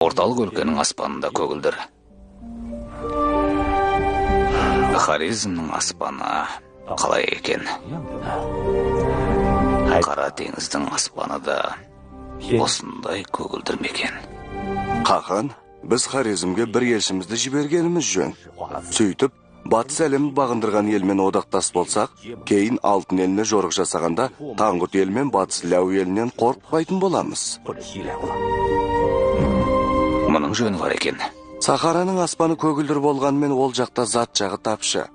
орталық өлкенің аспанында көгілдір. Хорезмнің аспаны қалай екен? Қара теңіздің аспаны да осындай көгілдір мекен. Қахан, біз Хорезмге бір елшімізді жібергеніміз жөн. Сөйтіп, батыс әлемін бағындырған елмен одақтас болсақ, кейін алтын еліне жорық жасағанда, Таңғұт елмен батыс Ләу елінен қорықпайтын боламыз. Мұның жөні бар екен. Сахараның аспаны көгілдір болғанмен ол жақта зат жағы тапшы.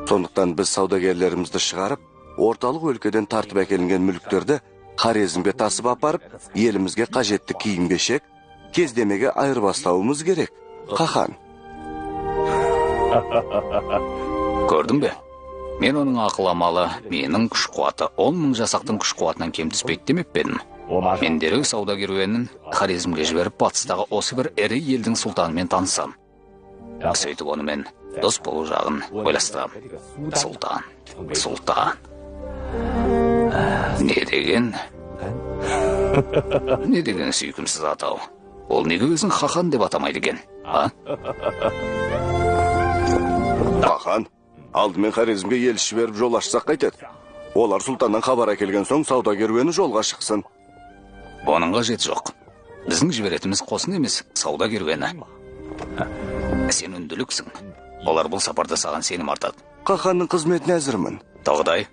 Сондықтан біз саудагерлерімізді шығарып, орталық өлкеден тартып әкелінген мүліктерді Хорезмге тасып апарып, елімізге қажетті киім-кешек, кездемеге айырбастауымыз керек. Қахан. Көрдің бе? Мен оның ақыл-амалы, менің күш-қуаты 10 мың жасақтың күш-қуатынан кем түспейді демеп педім. Мен дереу сауда керуенін Хорезмге жіберіп, батыстағы осы бір ірі елдің сұлтанымен танысам. Сөйтіп оны мен дос болу жағын ойластырам. Сұлтан. Не деген сүйкімсіз атау. Ол неге өзін Хахан деп атамайды екен? Қахан, алдымен Хорезмге елші жіберіп жол ашсақ қайтеді. Олар сұлтаннан хабар әкелген соң сауда керуені жолға шықсын. Оның қажеті жоқ. Біздің жіберетіміз қосын емес, сауда керуені. Сен үнділіксің. Олар бұл сапарда саған сенім артады. Қаханның қызметіне әзірмін. Тоғдай,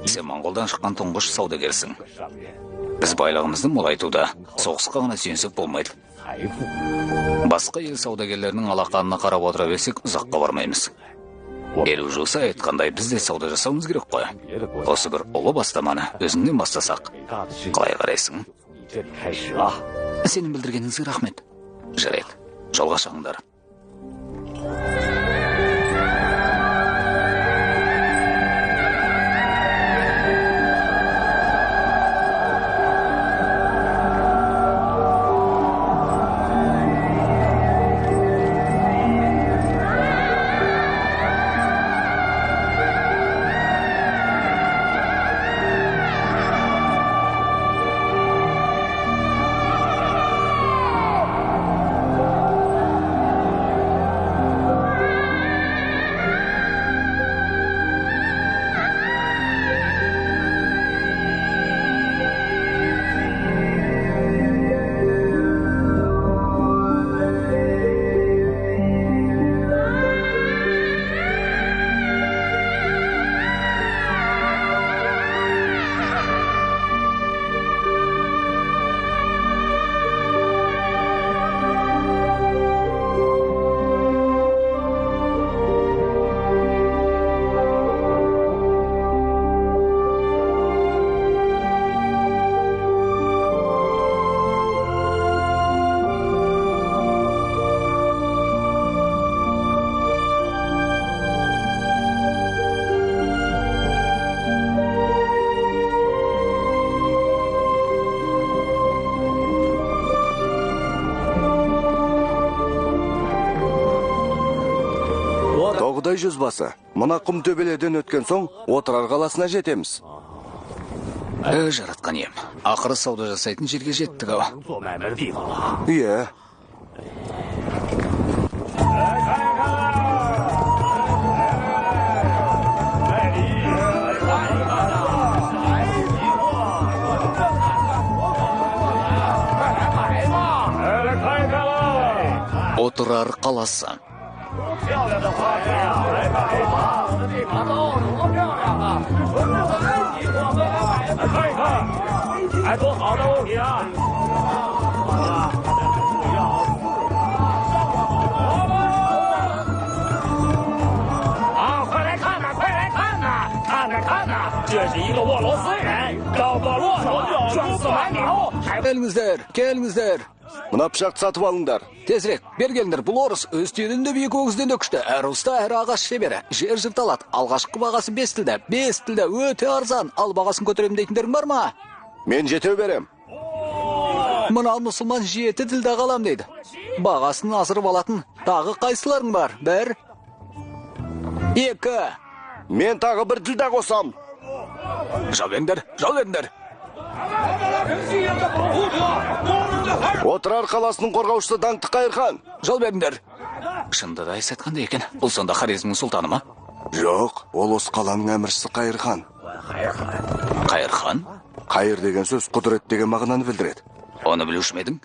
сен Монғолдан шыққан тұңғыш саудагерсің. Біз байлығымызды молайтуда соғысқа ғана сүйенсек болмайды. Басқа ел саудагерлерінің алақанына қарап отыра берсек, ұзаққа бармаймыз. Елу жуса айтқандай біз де сауда жасауымыз керек қой. Осы бір ұлы бастаманы өзіңнен бастасақ. Қалай қарайсың? Сенің білдіргеніңізге рахмет. Жарайды, жолға шығыңдар. Тоғдай жүзбасы, мұна құм төбелерден өткен соң, отырар қаласына жетеміз. Жаратқан ем. Ақыры сауда жасайтын жерге жеттік ау. Иә. Отырар қаласы. Келіңіздер. Мұна пышақты сатып алыңдар. Тезірек, бер келіңдер, бұл орыс өз түйінінде биік өгізден өкішті. Әрі ұста, әрі ағаш шебері. Жер жырталады. Алғашқы бағасы 5 тілді, өте арзан. Ал бағасын көтерем дейтіндерің бар ма? Мен жетеу берем. Мұна мұсылман 7 тілді қалам дейді. Бағасын асырып алатын тағы қайсыларың бар? 1, 2. Мен тағы 1 тілді қосам. Жау беріңдер. Отырар қаласының қорғаушысы даңқты Қайырхан. Жол беріңдер. Шынды да айтқандай екен. Бұл сонда Хорезмнің сұлтаны ма? Жоқ, ол осы қаланың әміршісі Қайырхан. Қайырхан? Қайыр деген сөз құдірет деген мағынаны білдіреді. Оны білуші ме едің?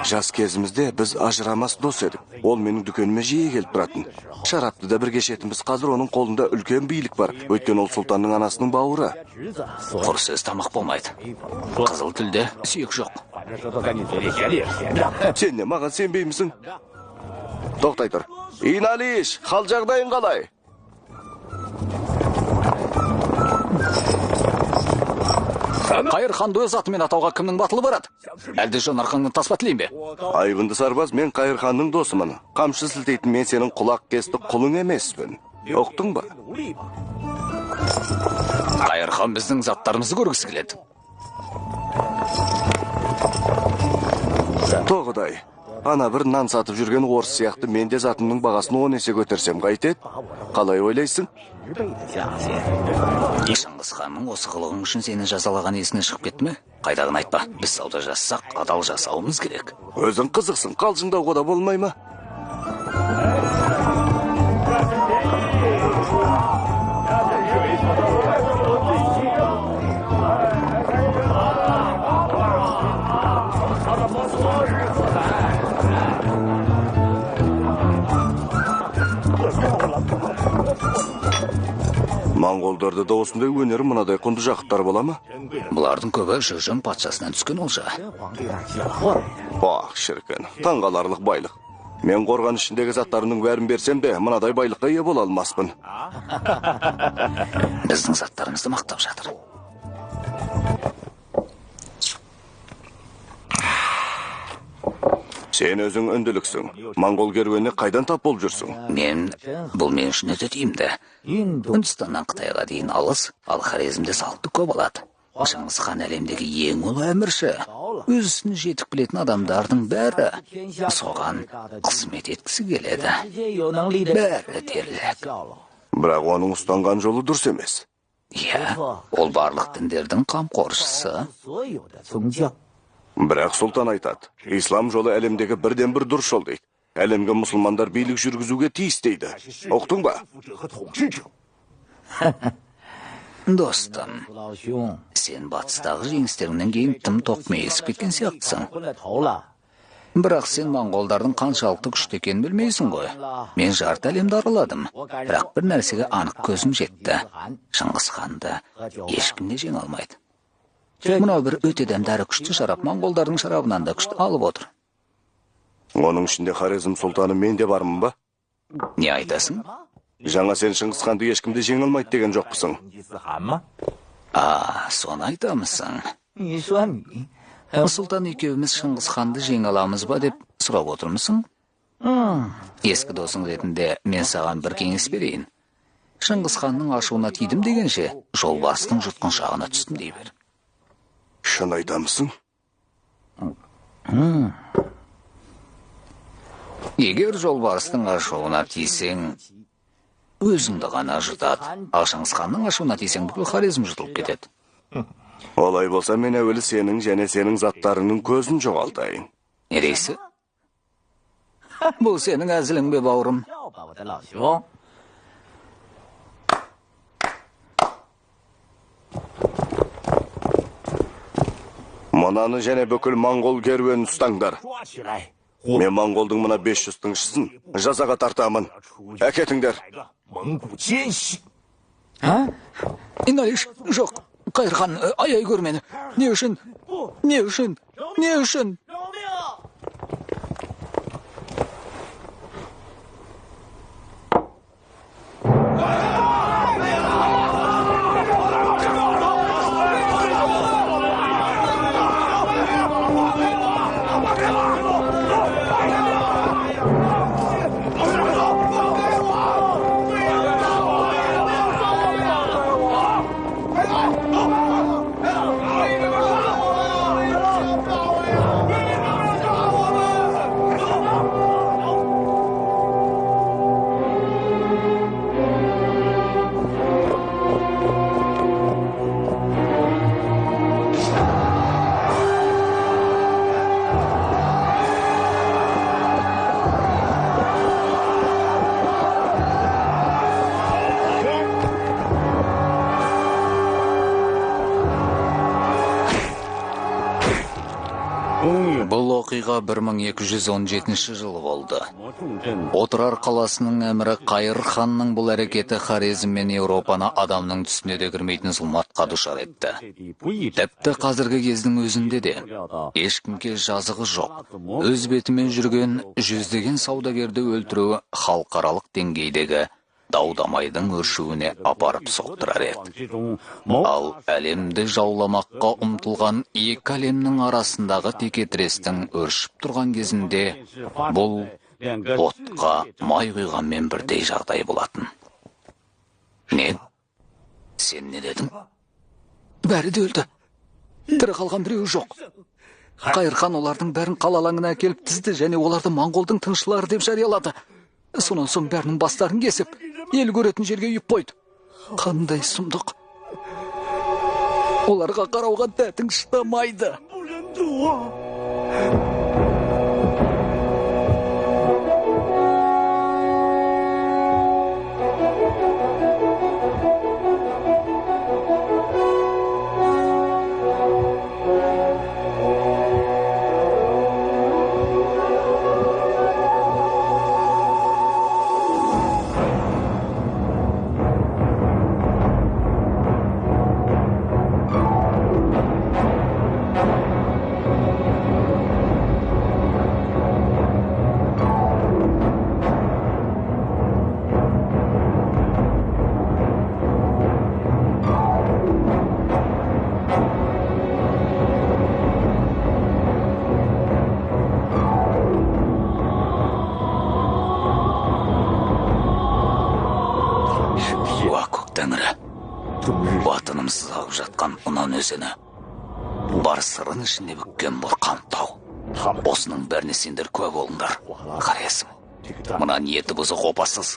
Жас кезімізде біз ажырамас дос едік. Ол менің дүкеніме жиі келіп тұратын. Шарапты да бірге ішетінбіз. Қазір оның қолында үлкен билік бар. Өйткені ол сұлтанның анасының бауыры. Құр сөз тамақ болмайды. Қызыл тілде сүйек жоқ. Сен не, маған сенбеймісің? Тоқтай тұр. Иналиш, хал жағдайың қалай? Қайырханды өз атымен атауға кімнің батылы барады? Әлде жон арқаңнан таспа тілейін бе? Айбынды сарбаз, мен Қайырханның досымын. Қамшы сілтейтін мен сенің құлақ кесті құлың емеспін. Оқтың ба? Қайырхан біздің заттарымызды көргісі келеді. Тоғыдай, ана бір нан сатып жүрген орыс сияқты мен де затымның бағасын 10 есе көтерсем қайтеді? Қалай ойлайсың? Шыңғыс ханның осы қылығың үшін сені жазалаған есіне шығып кетті ме? Қайдағын айтпа, біз сауда жассақ, адал жасауымыз керек. Өзің қызықсың, қалжыңдауға да болмай ма? Моңғолдарда да осындай өнері мынадай құнды жақыттар бола ма? Бұлардың көбі Жыжын патшасынан түскен олжа. Бақ, шіркін, таңғаларлық байлық. Мен қорған ішіндегі заттарының бәрін берсем де, мынадай байлыққа ие бола алмаспын. Біздің заттарымызды мақтап жатыр. Сен өзің үнділіксің. Моңғол керуеніне қайдан тап болып жүрсің? Бұл мен үшін өте тиімді. Үндістаннан Қытайға дейін алыс, ал Хорезмде салты көп алады. Шыңғыс хан әлемдегі ең ұлы әмірші. Өзін жетік білетін адамдардың бәрі соған қызмет еткісі келеді. Бәрі дерлік. Бірақ оның ұстанған жолы дұрыс емес. Иә, ол барлық діндердің қамқоршысы. Бірақ сұлтан айтады, ислам жолы әлемдегі бірден бір дұрыс жол дейді. Әлемге мұсылмандар билік жүргізуге тиіс дейді. Оқтың ба? Достым, сен батыстағы жеңістеріңнен кейін тым тоқмейісіп кеткен сияқтысың. Бірақ сен моңғолдардың қаншалықты күшті екенін білмейсің ғой. Мен жарты әлемді араладым, бірақ бір нәрсеге анық көзім жетті. Шыңғыс ханды ешкім де жеңе алмайды. Мынау бір өте дәмдәрі күшті шарап моңғолдардың шарабынан да күшті алып отыр. Оның ішінде Хорезм сұлтаны мен де бармын ба? Не айтасың? Жаңа сен Шыңғыс ханды ешкімде жеңе алмайды деген жоқпысың. Соны айтамысың. Сұлтан екеуміз Шыңғыс ханды жеңе аламыз ба деп сұрап отырмысың? Ескі досың ретінде мен саған бір кеңес берейін. Шыңғыс ханның ашуына тидім дегенше, жолбарыстың жұтқыншағына түстім дей бер. Шын айтамысың? Егер жолбарыстың ашуына тисең, өзіңді ғана жұтады. Ал Шыңғыс ханның ашуына тисең, бүкіл Хорезм жұтылып кетеді. Олай болса, мен әуелі сенің және сенің заттарының көзін жоғалтайын. Не дейсі? Бұл сенің әзілің бе, бауырым? Мұнаны және бүкіл моңғол керуенін ұстаңдар. Мен моңғолдың мына 500-тің ішісін жазаға тартамын. Әкетіңдер. Иналиш, жоқ. Қайырхан, аяй көр мені. Не үшін? Не үшін? Не үшін? оқиға 1217 жылы болды. Отырар қаласының әмірі Қайыр ханның бұл әрекеті Хорезм мен Еуропаны адамның түсіне де кірмейтін зұлматқа душар етті. Тіпті қазіргі кездің өзінде де ешкімге жазығы жоқ. Өз бетімен жүрген жүздеген саудагерді өлтіруі халықаралық деңгейдегі дау-дамайдың өршуіне апарып соқтырар еді. Ал әлемді жауламаққа ұмтылған екі әлемнің арасындағы текетірестің өршіп тұрған кезінде бұл отқа май құйғанмен бірдей жағдай болатын. Не? Сен не дедің? Бәрі де өлді. Тірі қалған біреуі жоқ. Қайырхан олардың бәрін қалалаңына әкеліп тізді және оларды моңғолдың тыңшылары деп жариялады. Сонан соң бәрінің бастарын кесіп, ел көретін жерге үйіп қойды. Қандай сұмдық. Оларға қарауға дәтің шыдамайды. Батынымсыз ағып жатқан ұнан өзені, бар сырын ішінде бүккен бұрқан тау. Осының бәріне сендер куә болыңдар. Хорезм, мына ниеті бұзық опасыз.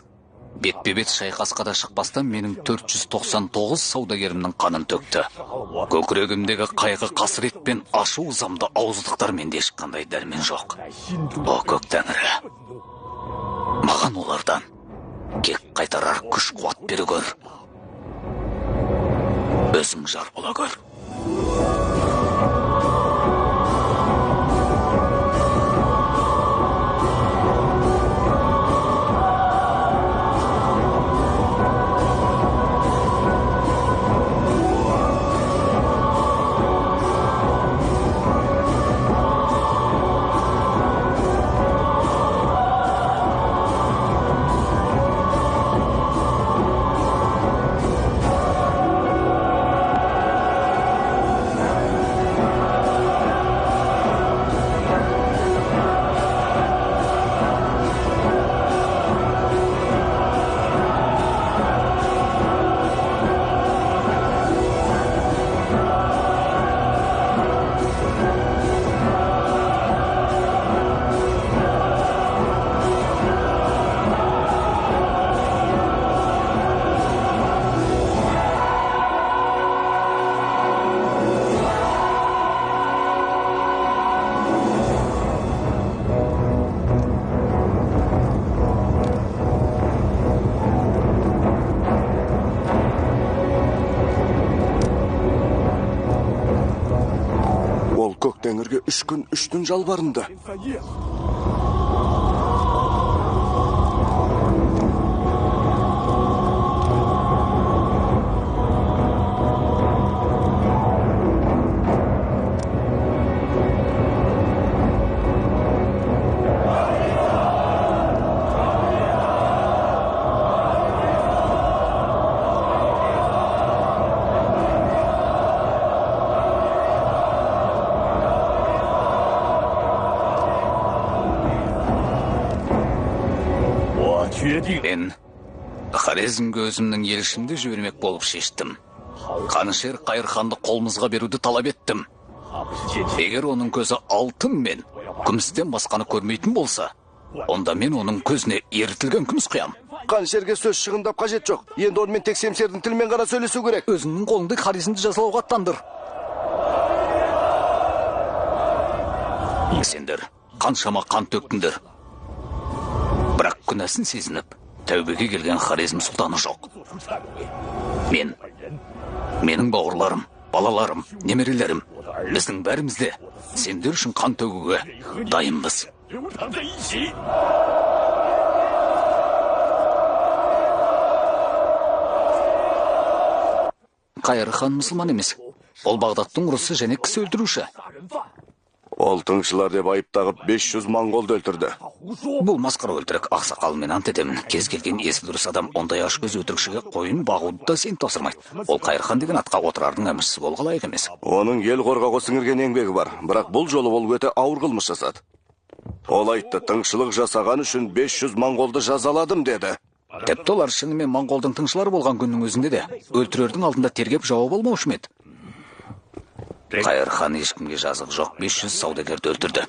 Бетпе-бет шайқасқа да шықпастан менің 499 саудагерімнің қанын төкті. Көкірегімдегі қайғы қасірет пен ашу ызамды ауыздықтар менде ешқандай дәрмен жоқ. О көк тәңірі, маған олардан кек қайтарар күш қуат бере көр. Өзің жар бола көр. Тәңірге 3 күн 3 түн жалбарынды. Мен Хорезмге өзімнің елшімді жібермек болып шештім. Қанішер Қайырханды қолымызға беруді талап еттім. Егер оның көзі алтын мен күмістен басқаны көрмейтін болса, онда мен оның көзіне ерітілген күміс құям. Қанішерге сөз шығындап қажет жоқ. Енді онымен тек семсердің тілімен ғана сөйлесу керек. Өзіңнің қолыңды Хорезмді жазалауға аттандыр. Сендер қаншама қан төктіңдер. Бірақ күнәсін сезініп, тәубеге келген Хорезм сұлтаны жоқ. Менің бауырларым балаларым, немерелерім, біздің бәрімізде сендер үшін қан төгуге дайынбыз. Қайыр хан мұсылман емес. Ол Бағдаттың ұрысы және кісі өлтіруші. Ол тыңшылар деп айып тағып 500 монголды өлтірді. Бұл масқара өлтірік. Ақсақалмен ант етемін. Кез келген есі дұрыс адам ондай ашкөз өтірікшіге қойын бағуды да сен тапсырмайды. Ол Қайыр хан деген атқа отырардың әміршісі болуға лайық емес. Оның ел қорғауға сіңірген еңбегі бар, бірақ бұл жолы ол өте ауыр қылмыс жасады. Ол айтты, тыңшылық жасаған үшін 500 монголды жазаладым деді. Тіпті олар шынымен монголдың тыңшылары болған күннің өзінде де өлтірердің алдында тергеп жауап алмаушы ма еді? Қайыр хан ешкімге жазық жоқ, 500 саудагерді өлтірді.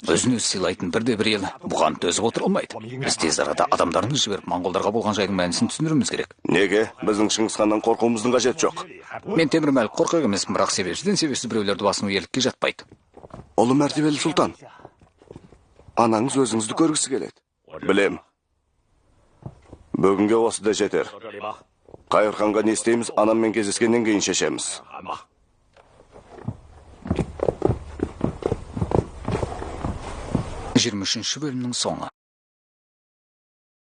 Өзін өз сыйлайтын бірде-бір ел бұған төзіп отыра алмайды. Біз тез арада адамдарымызды жіберіп, монголдарға болған жайдың мәнісін түсіндіруіміз керек. Неге? Біздің Шыңғысханнан қорқуымыздың қажеті жоқ. Мен Темірмәлік қорқақ емеспін, бірақ себепсіз біреулерді басыну ерлікке жатпайды. Ұлы мәртебелі сұлтан, анаңыз өзіңізді көргісі келеді. Білем. Бүгінге осы да жетер. Қайыр ханға не істейміз, анаммен кездескеннен кейін шешеміз. 23 бөлімнің соңы.